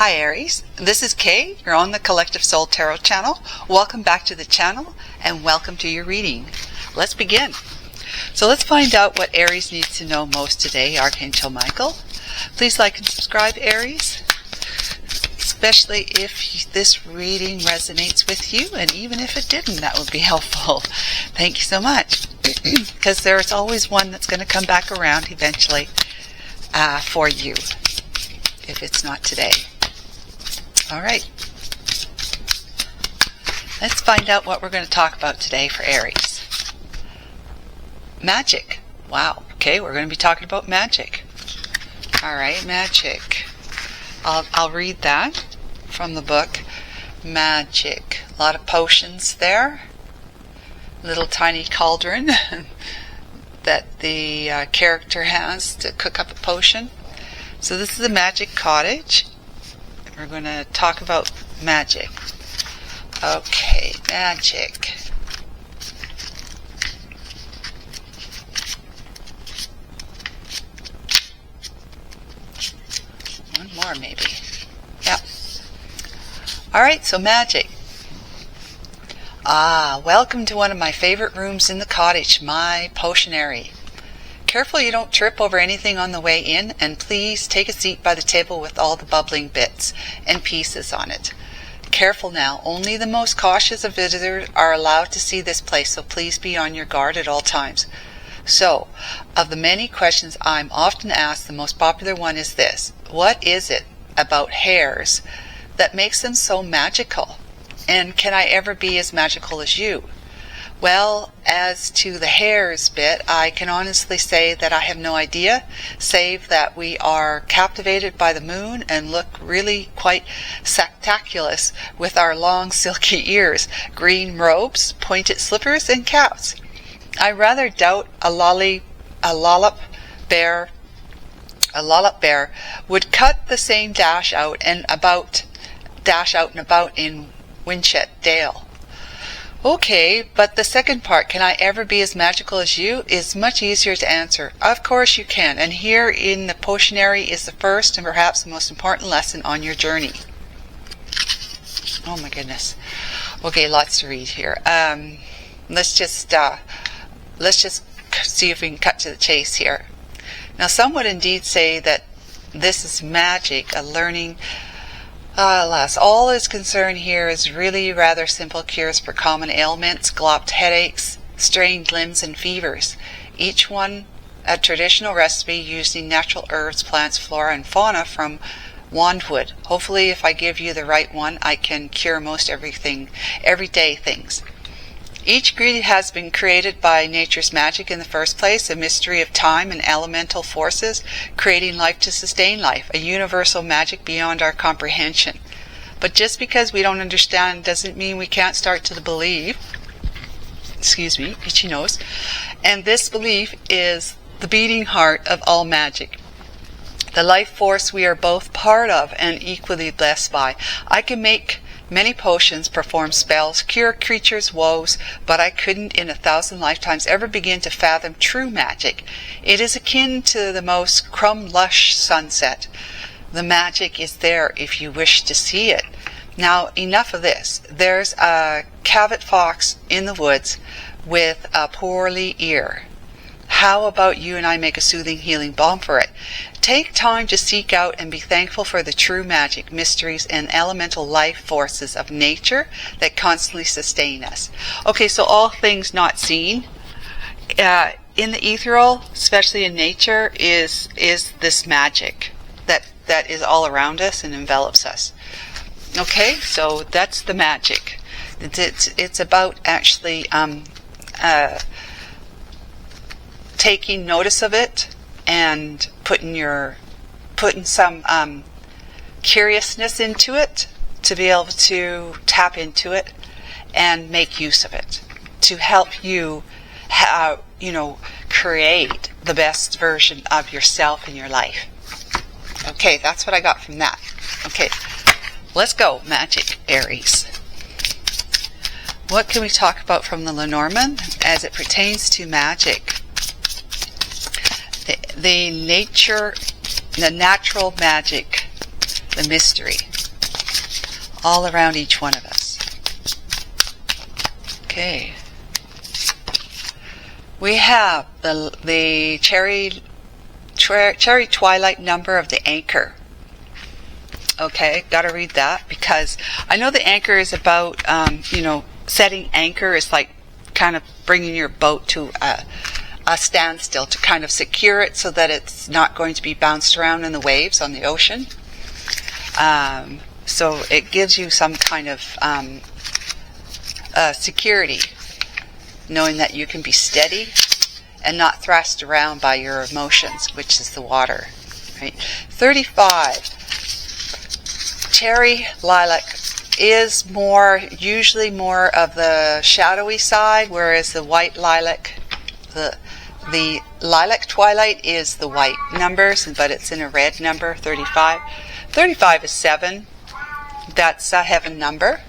Hi Aries, this is Kay. You're on the Collective Soul Tarot channel. Welcome back to the channel and welcome to your reading. Let's begin. So let's find out what Aries needs to know most today, Archangel Michael. Please like and subscribe, Aries, especially if this reading resonates with you, and even if it didn't, that would be helpful. Thank you so much, because there's always one that's going to come back around eventually for you, if it's not today. All right, let's find out what we're going to talk about today for Aries. Magic. Wow. Okay, we're going to be talking about magic. All right, magic. I'll read that from the book. Magic. A lot of potions there. Little tiny cauldron that the character has to cook up a potion. So this is the magic cottage. We're going to talk about magic. Okay, magic. One more maybe. Yep. Alright, so magic. Welcome to one of my favorite rooms in the cottage, my potionary. Careful you don't trip over anything on the way in, and please take a seat by the table with all the bubbling bits and pieces on it. Careful now, only the most cautious of visitors are allowed to see this place, so please be on your guard at all times. So, of the many questions I'm often asked, the most popular one is this: what is it about hairs that makes them so magical? And can I ever be as magical as you? Well, as to the hairs bit, I can honestly say that I have no idea, save that we are captivated by the moon and look really quite spectacular with our long silky ears, green robes, pointed slippers, and caps. I rather doubt a lollop bear would cut the same dash out and about in Winchet Dale. Okay, but the second part, can I ever be as magical as you, is much easier to answer. Of course you can, and here in the potionary is the first and perhaps the most important lesson on your journey. Oh my goodness. Okay, lots to read here. Let's just see if we can cut to the chase here. Now, some would indeed say that this is magic, a learning. Alas, all is concerned here is really rather simple cures for common ailments, glopped headaches, strained limbs, and fevers. Each one a traditional recipe using natural herbs, plants, flora, and fauna from wandwood. Hopefully, if I give you the right one, I can cure most everything, everyday things. Each ingredient has been created by nature's magic in the first place, a mystery of time and elemental forces, creating life to sustain life, a universal magic beyond our comprehension. But just because we don't understand doesn't mean we can't start to believe. Excuse me, itchy nose. And this belief is the beating heart of all magic, the life force we are both part of and equally blessed by. I can make many potions, perform spells, cure creatures' woes, but I couldn't in 1,000 lifetimes ever begin to fathom true magic. It is akin to the most crumb-lush sunset. The magic is there if you wish to see it. Now, enough of this. There's a cavet fox in the woods with a poorly ear. How about you and I make a soothing, healing balm for it? Take time to seek out and be thankful for the true magic, mysteries, and elemental life forces of nature that constantly sustain us. Okay, so all things not seen. In the ethereal, especially in nature, is this magic that is all around us and envelops us. Okay, so that's the magic. It's about actually taking notice of it and putting some curiousness into it to be able to tap into it and make use of it to help you create the best version of yourself in your life. Okay, that's what I got from that. Okay, let's go, magic, Aries. What can we talk about from the Lenormand as it pertains to magic? The natural magic, the mystery. all around each one of us. Okay. We have the cherry twilight number of the anchor. Okay, got to read that because I know the anchor is about, setting anchor is like kind of bringing your boat to a standstill to kind of secure it so that it's not going to be bounced around in the waves on the ocean. So it gives you some kind of security, knowing that you can be steady and not thrashed around by your emotions, which is the water. Right? 35. Cherry lilac is usually more of the shadowy side, whereas the white lilac, the lilac twilight is the white numbers, but it's in a red number, 35. 35 is 7. That's a heaven number.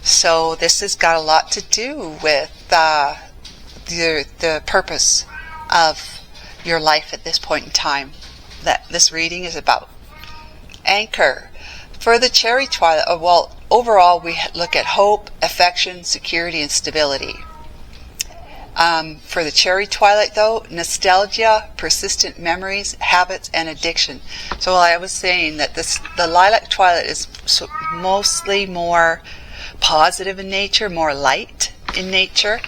So this has got a lot to do with the purpose of your life at this point in time that this reading is about. Anchor. For the cherry twilight, overall we look at hope, affection, security, and stability. For the cherry twilight, though, nostalgia, persistent memories, habits, and addiction. So I was saying that the lilac twilight is mostly more positive in nature, more light in nature,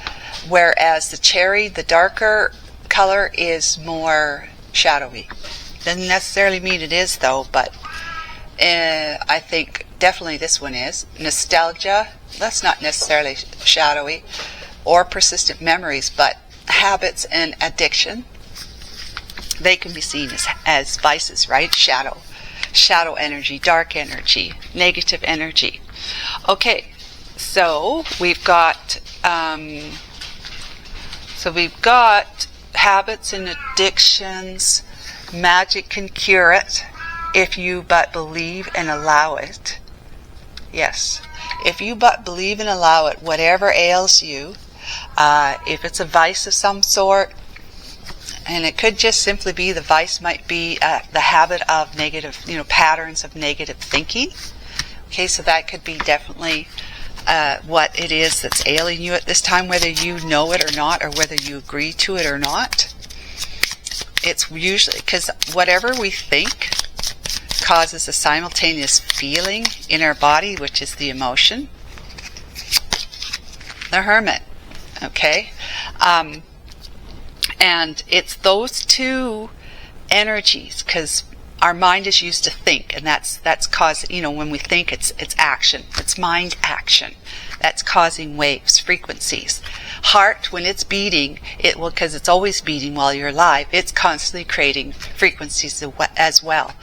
whereas the cherry, the darker color, is more shadowy. Doesn't necessarily mean it is, though, but I think definitely this one is. Nostalgia, that's not necessarily shadowy, or persistent memories, but habits and addiction, they can be seen as vices, right? Shadow energy, dark energy, negative energy. Okay, so we've got habits and addictions. Magic can cure it if you but believe and allow it. Yes, if you but believe and allow it, whatever ails you, if it's a vice of some sort, and it could just simply be the vice might be the habit of negative, patterns of negative thinking. Okay, so that could be definitely what it is that's ailing you at this time, whether you know it or not, or whether you agree to it or not. It's usually because whatever we think causes a simultaneous feeling in our body, which is the emotion. The Hermit. Okay, and it's those two energies, because our mind is used to think, and that's causing, when we think, it's action, it's mind action, that's causing waves, frequencies. Heart, when it's beating, it will, because it's always beating while you're alive, it's constantly creating frequencies as well,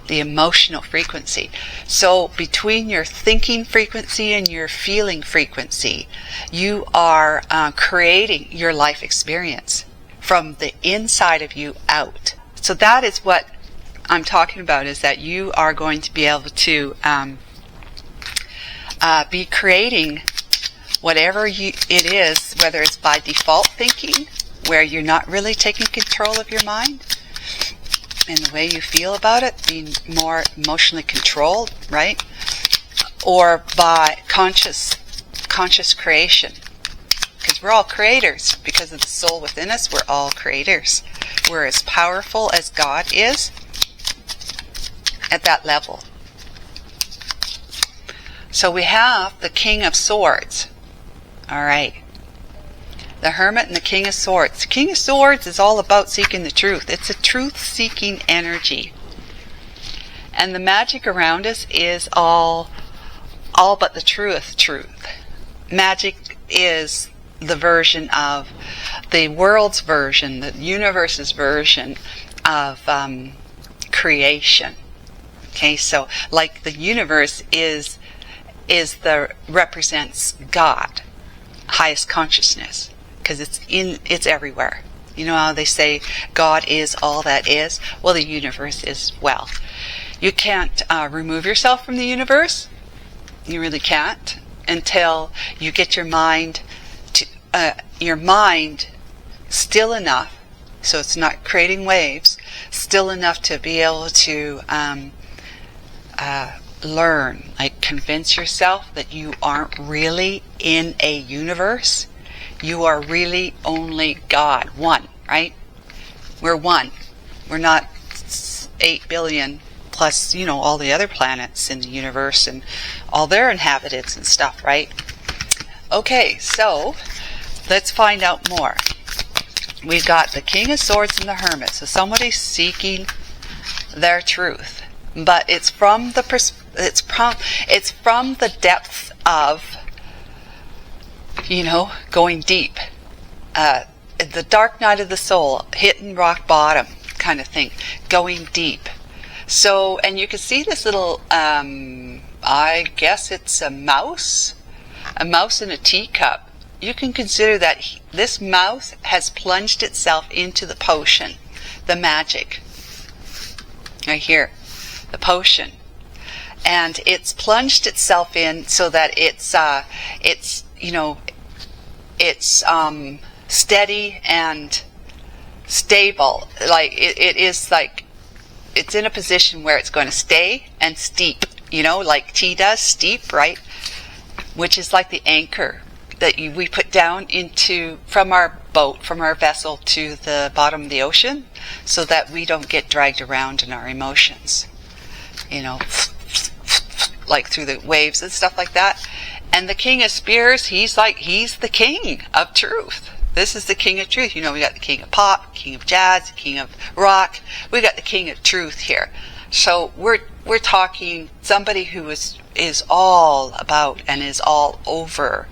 the emotional frequency. So between your thinking frequency and your feeling frequency, you are creating your life experience from the inside of you out. So that is what I'm talking about, is that you are going to be able to be creating whatever it is, whether it's by default thinking, where you're not really taking control of your mind and the way you feel about it, being more emotionally controlled, right? Or by conscious creation. Because we're all creators. Because of the soul within us, we're all creators. We're as powerful as God is at that level. So we have the King of Swords. All right. The Hermit and the King of Swords. The King of Swords is all about seeking the truth. It's a truth-seeking energy. And the magic around us is all but the truth. Magic is the version of the world's version, the universe's version of creation. Okay, so like the universe represents God, highest consciousness, because it's everywhere. You know how they say God is all that is? Well, the universe is well. You can't remove yourself from the universe. You really can't, until you get your mind still enough, so it's not creating waves, still enough to be able to learn, like convince yourself that you aren't really in a universe. You are really only God, one, right? We're one. We're not 8 billion plus, all the other planets in the universe and all their inhabitants and stuff, right? Okay, so let's find out more. We've got the King of Swords and the Hermit. So somebody's seeking their truth, but it's from the depth of, going deep. The dark night of the soul, hitting rock bottom kind of thing, going deep. So, and you can see this little, I guess it's a mouse in a teacup. You can consider that this mouse has plunged itself into the potion, the magic. Right here, the potion. And it's plunged itself in so that it's steady and stable. Like it is like it's in a position where it's going to stay and steep, like tea does, steep, right? Which is like the anchor that we put down from our boat, from our vessel to the bottom of the ocean, so that we don't get dragged around in our emotions, like through the waves and stuff like that. And the King of Spears, he's the king of truth. This is the King of Truth. We got the King of Pop, King of Jazz, King of Rock. We got the King of Truth here. So we're talking somebody who is all about and is all over.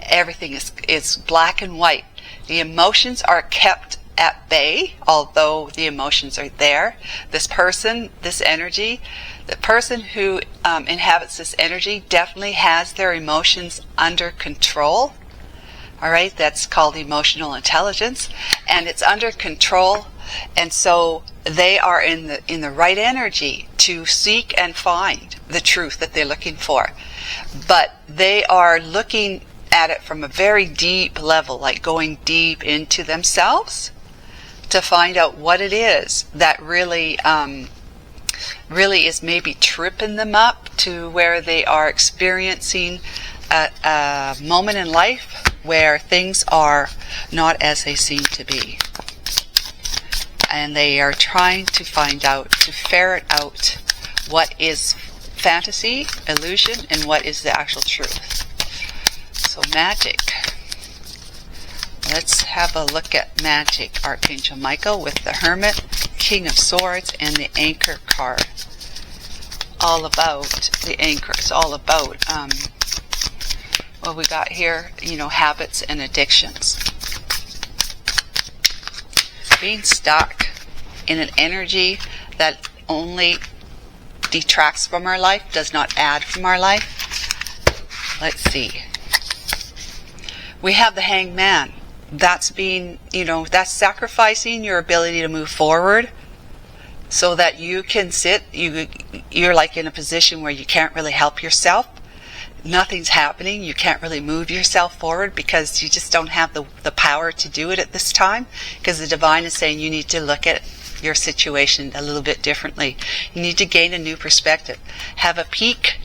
Everything is black and white. The emotions are kept at bay, although the emotions are there. This person, this energy, the person who inhabits this energy definitely has their emotions under control. All right, that's called emotional intelligence, and it's under control. And so they are in the right energy to seek and find the truth that they're looking for. But they are looking at it from a very deep level, like going deep into themselves to find out what it is that really is maybe tripping them up to where they are experiencing a moment in life where things are not as they seem to be. And they are trying to find out, to ferret out what is fantasy, illusion, and what is the actual truth. So magic. Let's have a look at magic. Archangel Michael with the Hermit, King of Swords, and the Anchor card. All about the anchor. It's all about what we got here, habits and addictions. Being stuck in an energy that only detracts from our life, does not add from our life. Let's see. We have the Hanged Man. That's being, that's sacrificing your ability to move forward so that you can sit, you're like in a position where you can't really help yourself. Nothing's happening. You can't really move yourself forward because you just don't have the power to do it at this time, because the divine is saying you need to look at your situation a little bit differently. You need to gain a new perspective. Have a peek.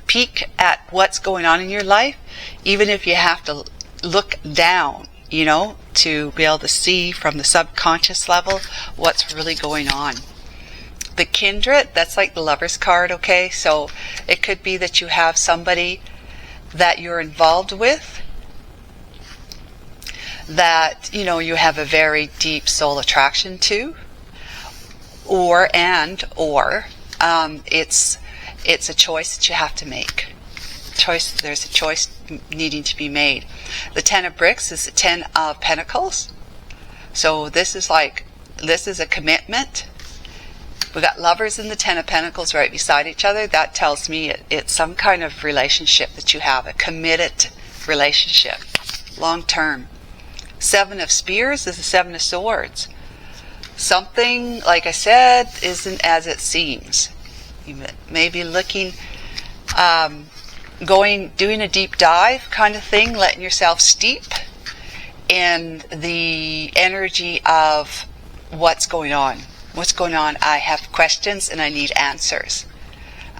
Peek at what's going on in your life, even if you have to look down, to be able to see from the subconscious level what's really going on. The Kindred, that's like the Lover's card, okay? So it could be that you have somebody that you're involved with that, you have a very deep soul attraction to, or it's a choice that you have to make. There's a choice needing to be made. The Ten of Bricks is the Ten of Pentacles. So this is a commitment. We got Lovers and the Ten of Pentacles right beside each other. That tells me it's some kind of relationship that you have, a committed relationship, long term. Seven of Spears is the Seven of Swords. Something, like I said, isn't as it seems. You may be looking, doing a deep dive kind of thing, letting yourself steep in the energy of what's going on. What's going on? I have questions and I need answers.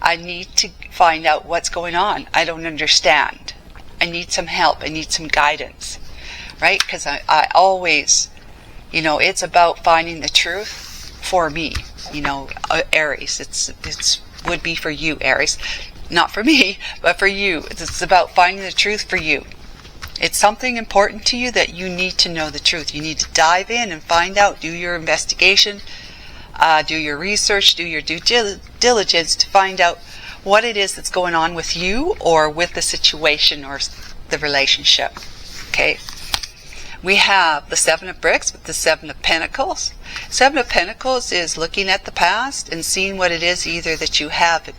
I need to find out what's going on. I don't understand. I need some help. I need some guidance, right? Because I always, it's about finding the truth for me, Aries. It's would be for you, Aries. Not for me, but for you. It's about finding the truth for you. It's something important to you that you need to know the truth. You need to dive in and find out, do your investigation, do your research, do your due diligence to find out what it is that's going on with you or with the situation or the relationship. Okay? We have the Seven of Bricks with the Seven of Pentacles. Seven of Pentacles is looking at the past and seeing what it is either that you have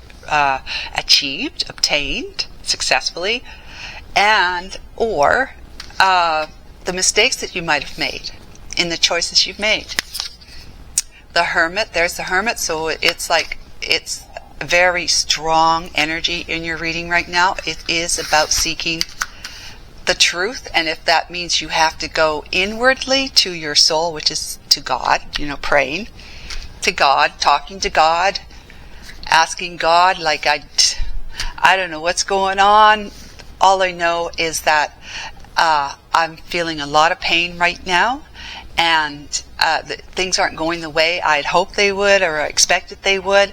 achieved, obtained successfully, and or the mistakes that you might have made in the choices you've made. The Hermit, there's the Hermit, so it's very strong energy in your reading right now. It is about seeking the truth, and if that means you have to go inwardly to your soul, which is to God, praying to God, talking to God, asking God, like I don't know what's going on. All I know is that I'm feeling a lot of pain right now, and things aren't going the way I'd hoped they would or expected they would.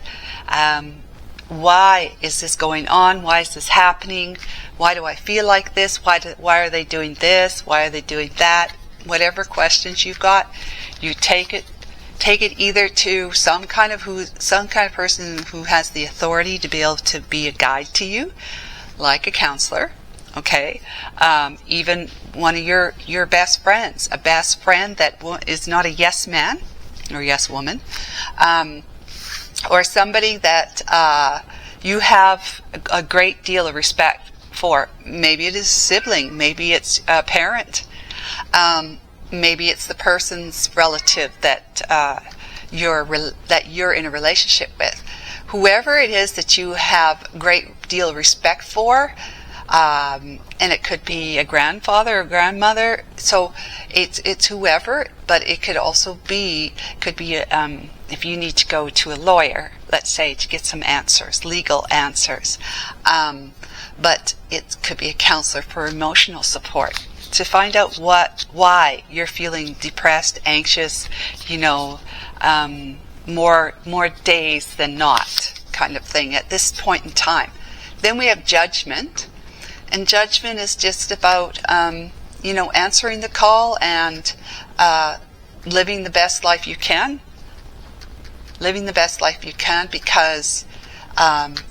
Why is this going on? Why is this happening? Why do I feel like this? Why are they doing this? Why are they doing that? Whatever questions you've got, you take it either to some kind of person who has the authority to be able to be a guide to you, like a counselor, okay? Even one of your best friends, a best friend that is not a yes man or yes woman, or somebody that you have a great deal of respect for. Maybe it is a sibling, maybe it's a parent, maybe it's the person's relative that you're in a relationship with. Whoever it is that you have a great deal of respect for, and it could be a grandfather or grandmother, so it's whoever, but it could also be, if you need to go to a lawyer, let's say, to get some answers, legal answers, but it could be a counselor for emotional support, to find out why you're feeling depressed, anxious, more days than not, kind of thing at this point in time. Then we have Judgment, and Judgment is just about answering the call and living the best life you can. Living the best life you can because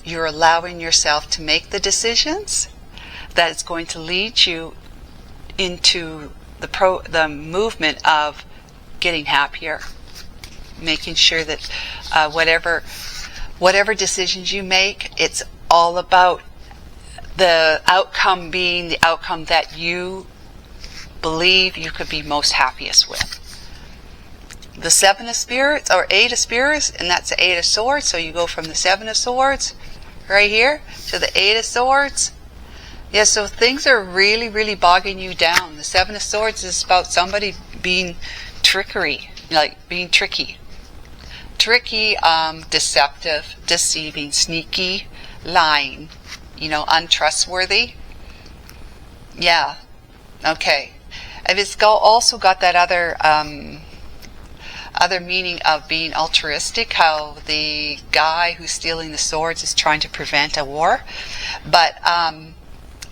you're allowing yourself to make the decisions that is going to lead you into the movement of getting happier, making sure that whatever decisions you make, it's all about the outcome being the outcome that you believe you could be most happiest with. The Seven of Spirits, or Eight of Spirits, and that's the Eight of Swords, so you go from the Seven of Swords right here to the Eight of Swords. Yeah, so things are really, really bogging you down. The Seven of Swords is about somebody being tricky, deceptive, deceiving, sneaky, lying, untrustworthy. Yeah, okay. And it's also got that other meaning of being altruistic, how the guy who's stealing the swords is trying to prevent a war. But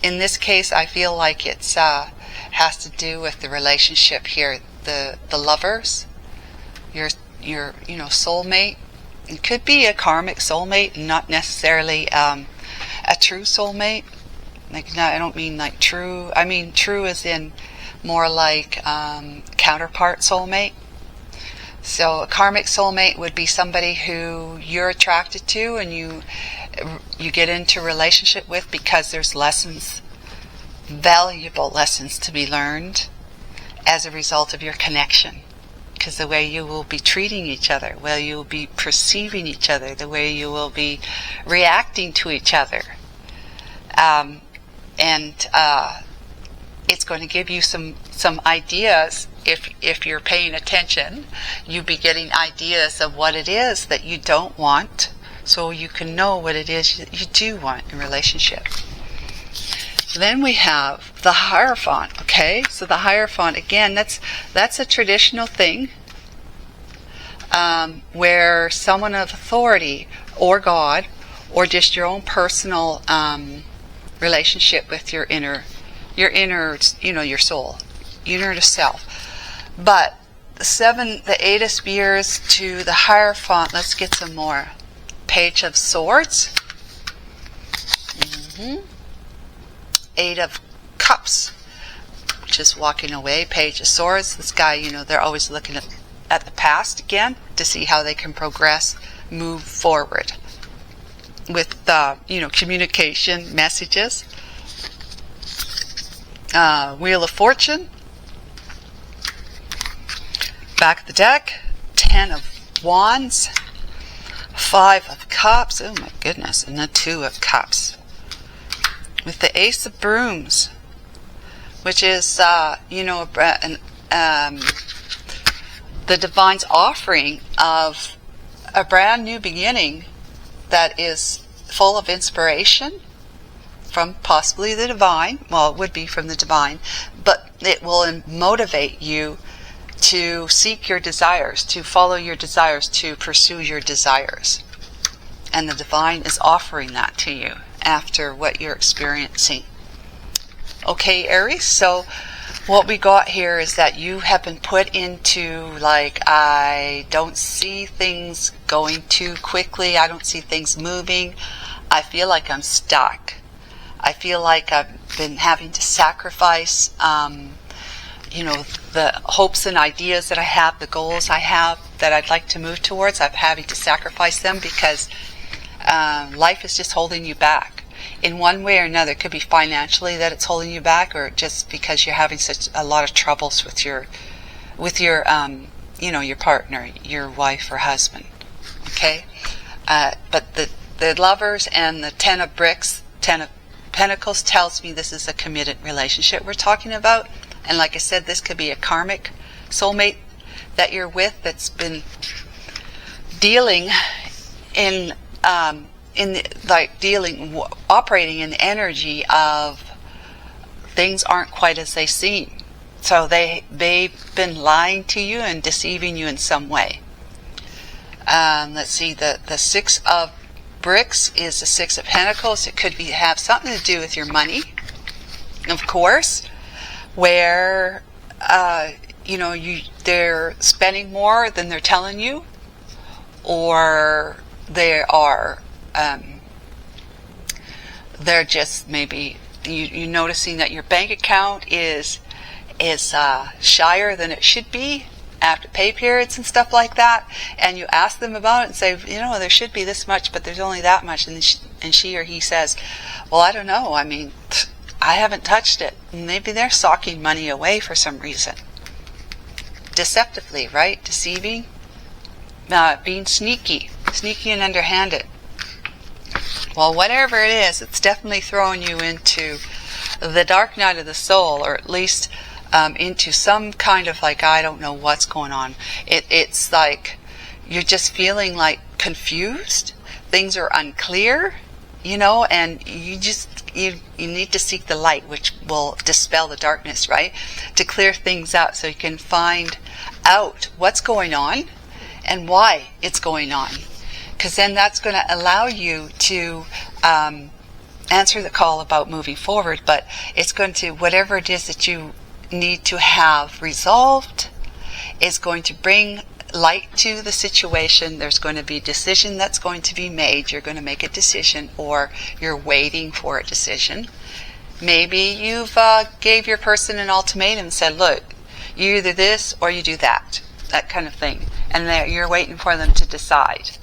in this case, I feel like it's has to do with the relationship here, the lovers, your soulmate. It could be a karmic soulmate, and not necessarily a true soulmate. I don't mean like true. I mean true as in more like counterpart soulmate. So a karmic soulmate would be somebody who you're attracted to and you get into a relationship with because there's lessons, valuable lessons to be learned as a result of your connection. Because the way you will be treating each other, the way you will be perceiving each other, the way you will be reacting to each other. It's going to give you some ideas. If you're paying attention, you'll be getting ideas of what it is that you don't want so you can know what it is you do want in a relationship. Then we have the Hierophant, okay? So the Hierophant, again, that's a traditional thing where someone of authority or God or just your own personal relationship with your inner, your soul, your inner self. But the 8 of Spears to the Hierophant, let's get some more. Page of Swords. 8 of Cups, which is walking away. Page of Swords, this guy, they're always looking at the past again to see how they can progress, move forward with, communication, messages. Wheel of Fortune. Back of the deck, 10 of Wands, 5 of Cups, oh my goodness, and the 2 of Cups. With the Ace of Brooms, which is, the Divine's offering of a brand new beginning that is full of inspiration from possibly the Divine. Well, it would be from the Divine, but it will motivate you to seek your desires, to follow your desires, to pursue your desires. And the Divine is offering that to you after what you're experiencing. Okay, Aries, so what we got here is that you have been put into, I don't see things going too quickly. I don't see things moving. I feel like I'm stuck. I feel like I've been having to sacrifice, the hopes and ideas that I have, the goals I have that I'd like to move towards. I'm having to sacrifice them because life is just holding you back in one way or another. It could be financially that it's holding you back, or just because you're having such a lot of troubles with your your partner, your wife or husband. Okay, but the Lovers and the 10 of Bricks, 10 of Pentacles tells me this is a committed relationship we're talking about. And like I said, this could be a karmic soulmate that you're with that's been dealing operating in the energy of things aren't quite as they seem. So they've been lying to you and deceiving you in some way. Let's see, the 6 of Bricks is the 6 of Pentacles. It could have something to do with your money, of course, where they're spending more than they're telling you, or they are they're just maybe you noticing that your bank account is shyer than it should be after pay periods and stuff like that, and you ask them about it and say, there should be this much, but there's only that much, and she or he says, well, I don't know, I mean, I haven't touched it. Maybe they're socking money away for some reason. Deceptively, right? Deceiving, being sneaky and underhanded. Well, whatever it is, it's definitely throwing you into the dark night of the soul, or at least into some kind of I don't know what's going on. It's like you're just feeling confused. Things are unclear, and you need to seek the light, which will dispel the darkness, right? To clear things out so you can find out what's going on and why it's going on. Because then that's going to allow you to answer the call about moving forward, but it's going to, whatever it is that you need to have resolved, is going to bring light to the situation. There's going to be a decision that's going to be made. You're going to make a decision, or you're waiting for a decision. Maybe you've gave your person an ultimatum and said, look, you either this or you do that kind of thing, and you're waiting for them to decide.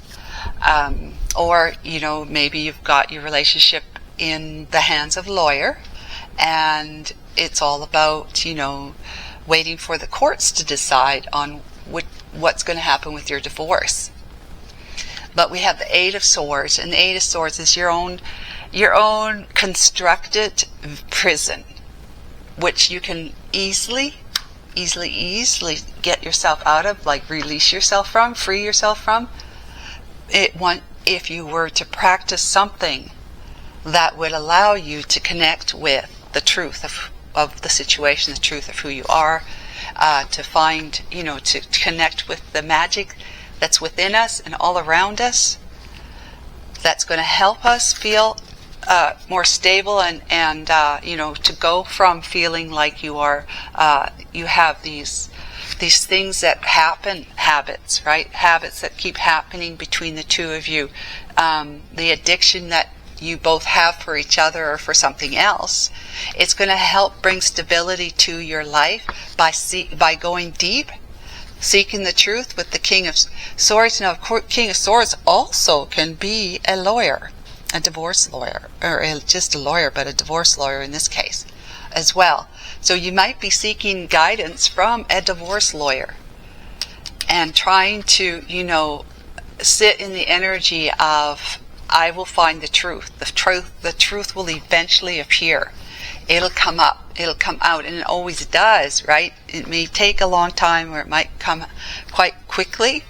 Or maybe you've got your relationship in the hands of a lawyer, and it's all about waiting for the courts to decide on what's going to happen with your divorce. But we have the 8 of Swords, and the 8 of Swords is your own constructed prison, which you can easily get yourself out of, release yourself from, free yourself from. if you were to practice something that would allow you to connect with the truth of the situation, the truth of who you are, to find, to connect with the magic that's within us and all around us, that's going to help us feel more stable and to go from feeling like you have these things that happen, habits, right? Habits that keep happening between the two of you. The addiction that you both have for each other or for something else. It's going to help bring stability to your life by going deep, seeking the truth with the King of Swords. Now, of course, King of Swords also can be a lawyer, a divorce lawyer, or just a lawyer, but a divorce lawyer in this case as well. So you might be seeking guidance from a divorce lawyer and trying to, sit in the energy of, I will find the truth. The truth will eventually appear. It'll come up. It'll come out. And it always does, right? It may take a long time, or it might come quite quickly,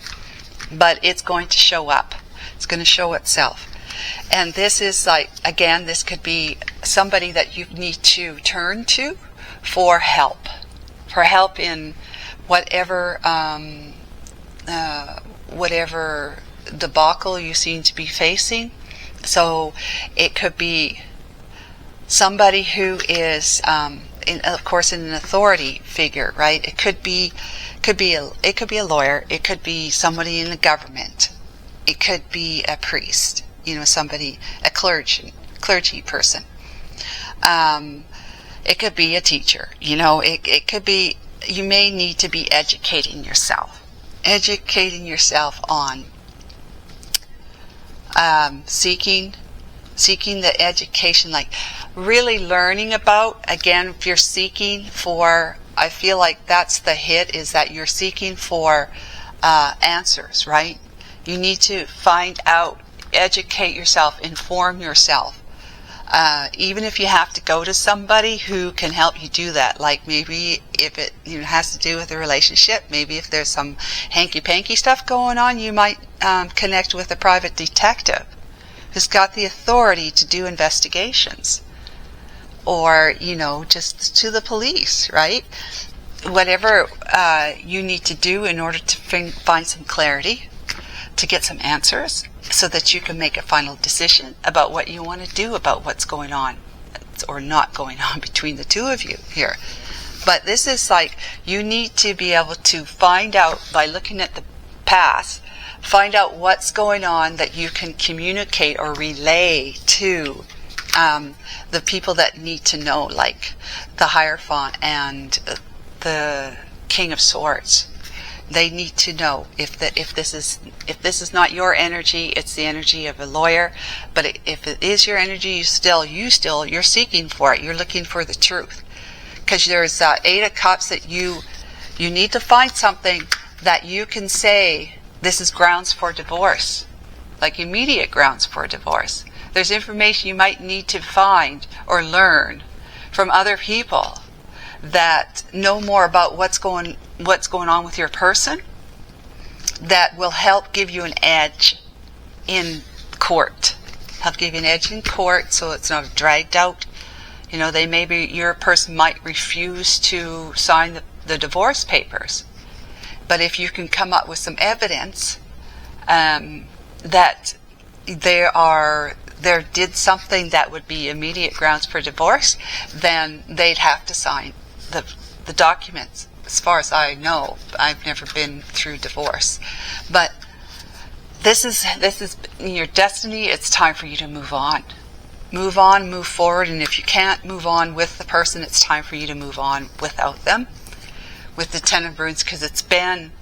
but it's going to show up. It's going to show itself. And this is like, again, this could be somebody that you need to turn to for help. For help in whatever debacle you seem to be facing. So it could be somebody who is, of course, an authority figure, right? It could be a lawyer. It could be somebody in the government. It could be a priest. Somebody, a clergy person. It could be a teacher. It could be. You may need to be educating yourself on seeking the education, like really learning about, again, if you're seeking for, I feel like that's the hit, is that you're seeking for answers, right? You need to find out, educate yourself, inform yourself. Even if you have to go to somebody who can help you do that, like maybe if it has to do with a relationship, maybe if there's some hanky-panky stuff going on, you might connect with a private detective who's got the authority to do investigations, or just to the police, right? Whatever you need to do in order to find some clarity, to get some answers, so that you can make a final decision about what you want to do about what's going on or not going on between the two of you here. But this is like, you need to be able to find out, by looking at the past, find out what's going on that you can communicate or relay to the people that need to know, like the Hierophant and the King of Swords. They need to know if this is not your energy, it's the energy of a lawyer. But if it is your energy, you're seeking for it. You're looking for the truth, because there's 8 of Cups that you need to find something that you can say, this is grounds for divorce, like immediate grounds for divorce. There's information you might need to find or learn from other people that know more about what's going on with your person, that will help give you an edge in court. Help give you an edge in court, so it's not dragged out. Your person might refuse to sign the divorce papers, but if you can come up with some evidence that there did something that would be immediate grounds for divorce, then they'd have to sign the documents. As far as I know, I've never been through divorce, but this is your destiny. It's time for you to move on, move forward. And if you can't move on with the person, it's time for you to move on without them. With the 10 of Brooms, because it's been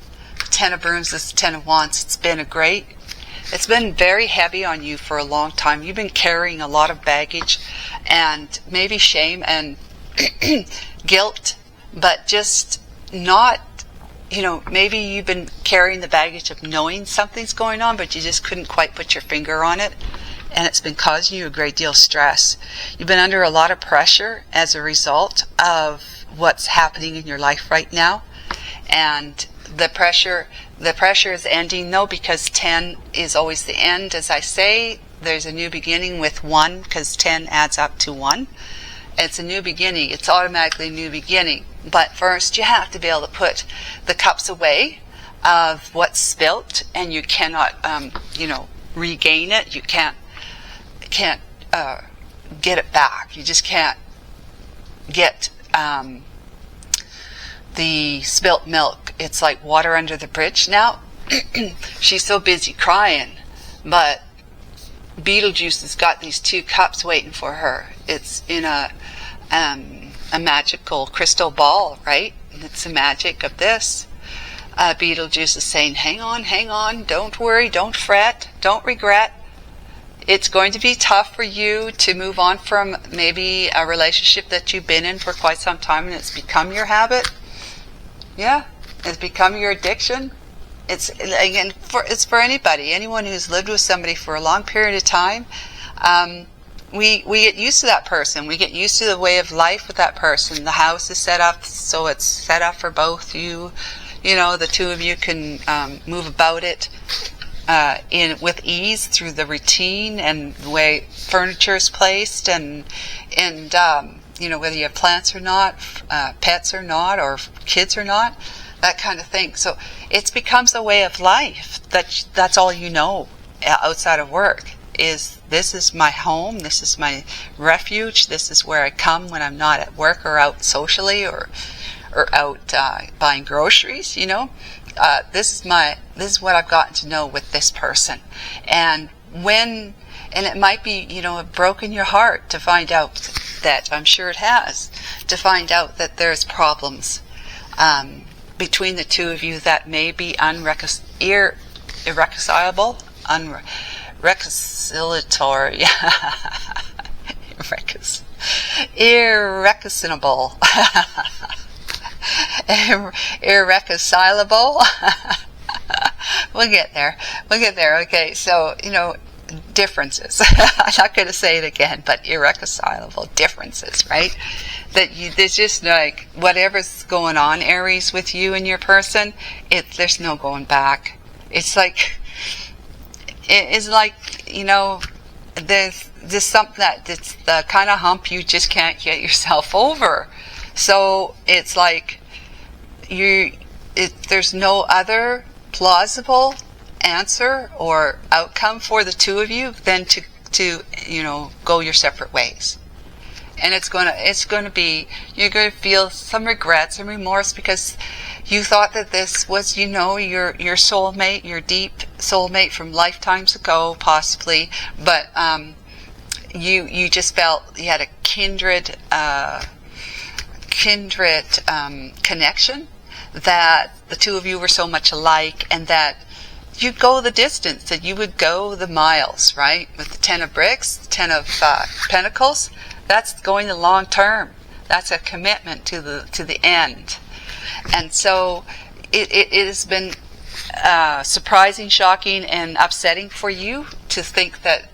10 of Brooms, this 10 of Wands. It's been very heavy on you for a long time. You've been carrying a lot of baggage and maybe shame and guilt, but just not, maybe you've been carrying the baggage of knowing something's going on, but you just couldn't quite put your finger on it, and it's been causing you a great deal of stress. You've been under a lot of pressure as a result of what's happening in your life right now, and the pressure is ending though, because 10 is always the end. As I say, there's a new beginning with 1, because 10 adds up to 1. It's a new beginning. It's automatically a new beginning. But first you have to be able to put the cups away of what's spilt, and you cannot regain it. You can't get it back. You just can't get the spilt milk. It's like water under the bridge now. She's so busy crying, but Beetlejuice has got these 2 cups waiting for her. It's in a magical crystal ball, right? And it's the magic of this. Beetlejuice is saying, hang on, don't worry, don't fret, don't regret. It's going to be tough for you to move on from maybe a relationship that you've been in for quite some time, and it's become your habit. Yeah, it's become your addiction. It's for anybody, anyone who's lived with somebody for a long period of time. We get used to that person. We get used to the way of life with that person. The house is set up so it's set up for both you. The 2 of you can move about it with ease through the routine and the way furniture is placed, and whether you have plants or not, pets or not, or kids or not, that kind of thing. So it becomes a way of life. That's all you know outside of work. This is my home, this is my refuge, this is where I come when I'm not at work or out socially or out buying groceries. This is what I've gotten to know with this person. And it might be, have broken your heart to find out that, I'm sure it has, to find out that there's problems between the 2 of you that may be irreconcilable, irreconcilable. Irreconcilable. We'll get there. Okay, so, differences. I'm not going to say it again, but irreconcilable differences, right? There's just like whatever's going on, Aries, with you and your person, there's no going back. It's like there's just something it's the kind of hump you just can't get yourself over. So it's like there's no other plausible answer or outcome for the 2 of you than to go your separate ways. And it's going to be, you're going to feel some regrets and remorse because you thought that this was, your soulmate, your deep soulmate from lifetimes ago, possibly, but you just felt you had a kindred connection, that the 2 of you were so much alike, and that you'd go the distance, that you would go the miles, right? With the 10 of bricks, 10 of pentacles, that's going the long term. That's a commitment to the end. And so it has been surprising, shocking, and upsetting for you to think that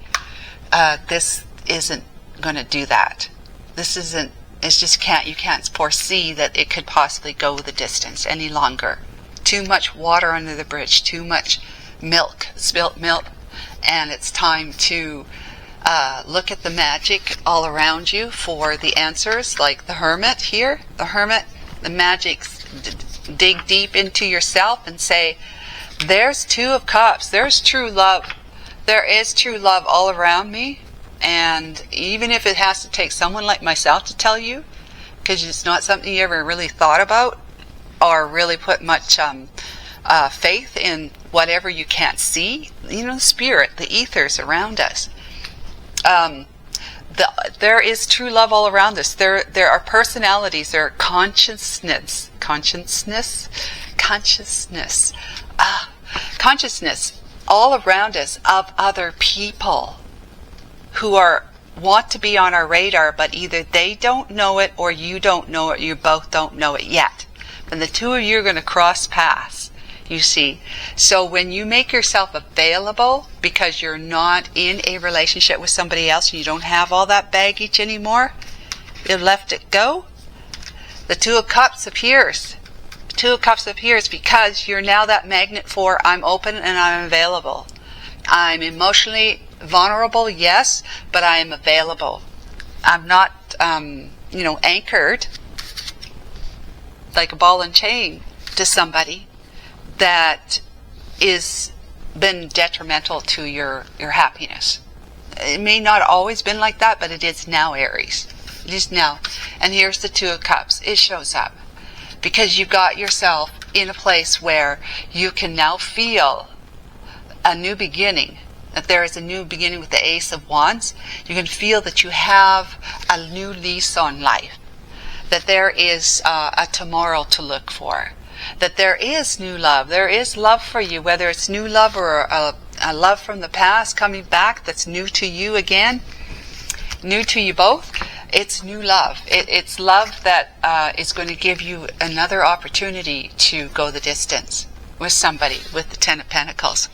this isn't going to do that. This isn't. You can't foresee that it could possibly go the distance any longer. Too much water under the bridge, too much milk, spilt milk, and it's time to look at the magic all around you for the answers, like the Hermit here. The Hermit, the magic, dig deep into yourself and say, there's 2 of Cups, there's true love. There is true love all around me. And even if it has to take someone like myself to tell you, because it's not something you ever really thought about or really put much faith in whatever you can't see, spirit, the ethers around us. There is true love all around us. There are personalities, there are consciousness all around us of other people who want to be on our radar, but either they don't know it or you don't know it, you both don't know it yet. And the 2 of you are going to cross paths, you see. So when you make yourself available because you're not in a relationship with somebody else and you don't have all that baggage anymore, you've left it go, the 2 of Cups appears. Two of Cups up here is because you're now that magnet for I'm open and I'm available. I'm emotionally vulnerable, yes, but I am available. I'm not, anchored like a ball and chain to somebody that is been detrimental to your happiness. It may not always been like that, but it is now, Aries. It is now. And here's the Two of Cups. It shows up because you got yourself in a place where you can now feel a new beginning, that there is a new beginning with the Ace of Wands. You can feel that you have a new lease on life, that there is a tomorrow to look for, that there is new love. There is love for you, whether it's new love or a love from the past coming back that's new to you again, new to you both. It's new love. It's love that is going to give you another opportunity to go the distance with somebody, with the Ten of Pentacles.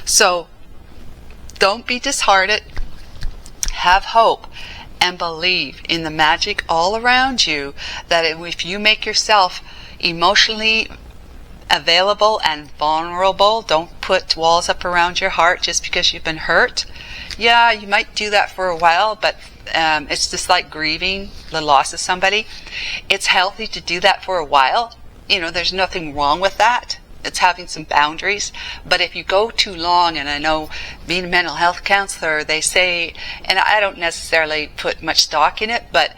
So don't be disheartened. Have hope and believe in the magic all around you, that if you make yourself emotionally available and vulnerable, don't put walls up around your heart just because you've been hurt. Yeah, you might do that for a while, but it's just like grieving the loss of somebody. It's healthy to do that for a while. There's nothing wrong with that. It's having some boundaries. But if you go too long, and I know being a mental health counselor, they say, and I don't necessarily put much stock in it, but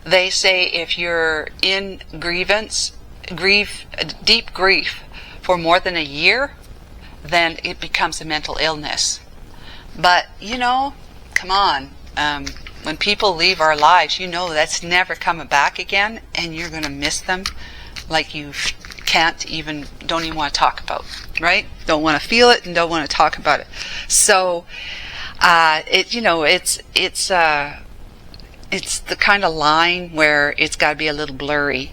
they say if you're in deep grief for more than a year, then it becomes a mental illness. But, come on. When people leave our lives, that's never coming back again, and you're going to miss them like you don't even want to talk about, right? Don't want to feel it and don't want to talk about it. So, it's the kind of line where it's got to be a little blurry,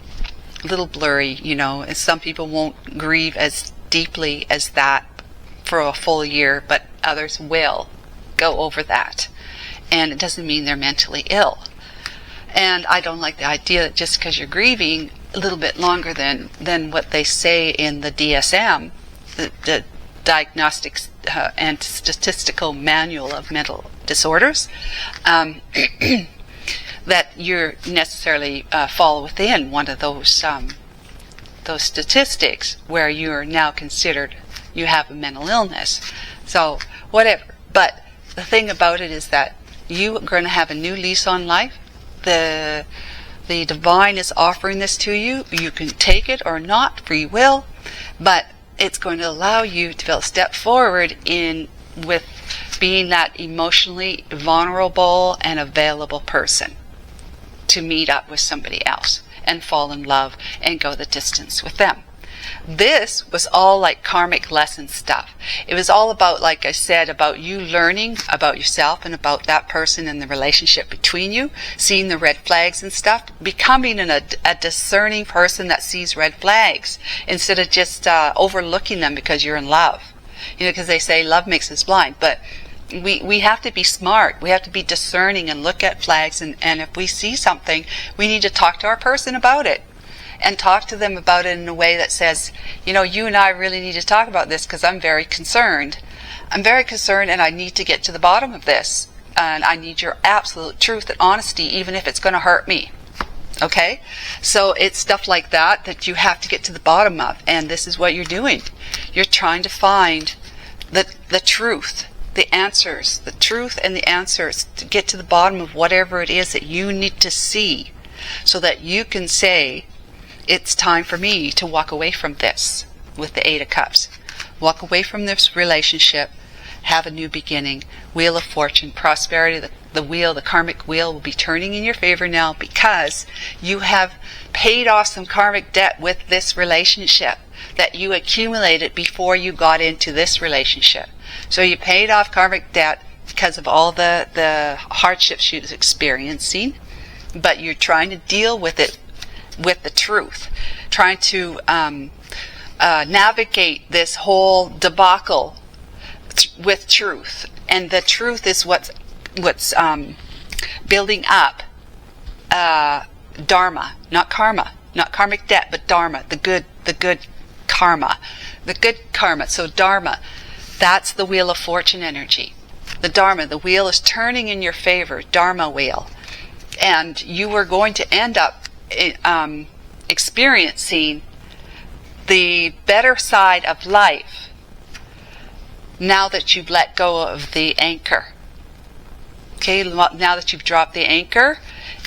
and some people won't grieve as deeply as that for a full year, but others will go over that. And it doesn't mean they're mentally ill. And I don't like the idea that just because you're grieving a little bit longer than what they say in the DSM, the Diagnostics and Statistical Manual of Mental Disorders, that you're necessarily fall within one of those statistics where you're now considered you have a mental illness. So whatever. But the thing about it is that you are going to have a new lease on life. The divine is offering this to you. You can take it or not, free will, but it's going to allow you to be able to step forward with being that emotionally vulnerable and available person to meet up with somebody else and fall in love and go the distance with them. This was all like karmic lesson stuff. It was all about, like I said, about you learning about yourself and about that person and the relationship between you, seeing the red flags and stuff, becoming a discerning person that sees red flags instead of just overlooking them because you're in love. Because they say love makes us blind, but we have to be smart. We have to be discerning and look at flags, and if we see something, we need to talk to our person about it. And talk to them about it in a way that says, you and I really need to talk about this because I'm very concerned. I'm very concerned and I need to get to the bottom of this. And I need your absolute truth and honesty, even if it's going to hurt me. Okay? So it's stuff like that you have to get to the bottom of. And this is what you're doing. You're trying to find the truth, the answers, the truth and the answers to get to the bottom of whatever it is that you need to see so that you can say, it's time for me to walk away from this with the Eight of Cups. Walk away from this relationship, have a new beginning, Wheel of Fortune, prosperity, the wheel, the karmic wheel will be turning in your favor now because you have paid off some karmic debt with this relationship that you accumulated before you got into this relationship. So you paid off karmic debt because of all the hardships you're experiencing, but you're trying to deal with it with the truth, trying to navigate this whole debacle with truth. And the truth is what's building up dharma, not karma. not karmic debt, but dharma, the good karma, the good karma. So dharma, that's the wheel of fortune energy. The dharma, the wheel is turning in your favor, dharma wheel. And you are going to end up experiencing the better side of life now that you've let go of the anchor. Okay, now that you've dropped the anchor,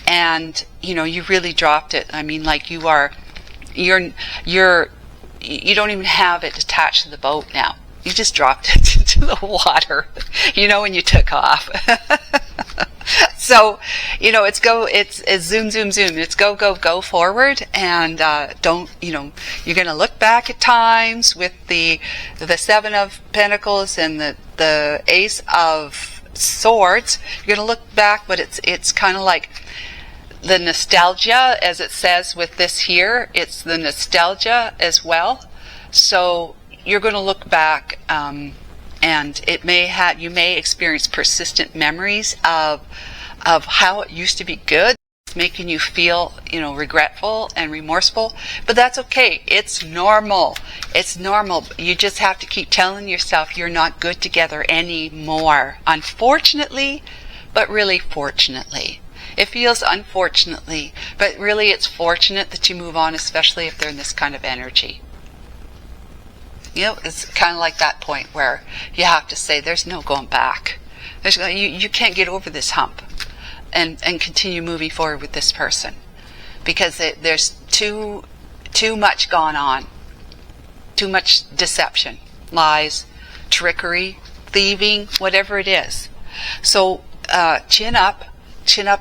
and you really dropped it. I mean, like you don't even have it attached to the boat now. You just dropped it into the water, when you took off. So, it's zoom, zoom, zoom. It's go forward, and you're going to look back at times with the Seven of Pentacles and the Ace of Swords. You're going to look back, but it's kind of like the nostalgia, as it says with this here. It's the nostalgia as well. So you're going to look back, and you may experience persistent memories of how it used to be good. It's making you feel, regretful and remorseful, but that's okay. It's normal. It's normal. You just have to keep telling yourself you're not good together anymore. Unfortunately, but really fortunately. It feels unfortunately, but really it's fortunate that you move on, especially if they're in this kind of energy. It's kind of like that point where you have to say there's no going back. You can't get over this hump and continue moving forward with this person, because there's too much gone on, too much deception, lies, trickery, thieving, whatever it is. So chin up,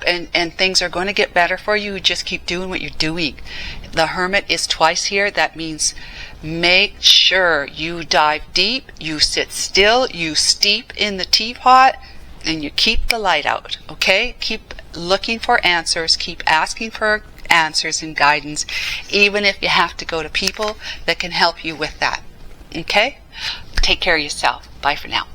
and things are going to get better for you. Just keep doing what you're doing. The Hermit is twice here. That means make sure you dive deep, you sit still, you steep in the teapot, and you keep the light out, okay? Keep looking for answers, keep asking for answers and guidance, even if you have to go to people that can help you with that, okay? Take care of yourself. Bye for now.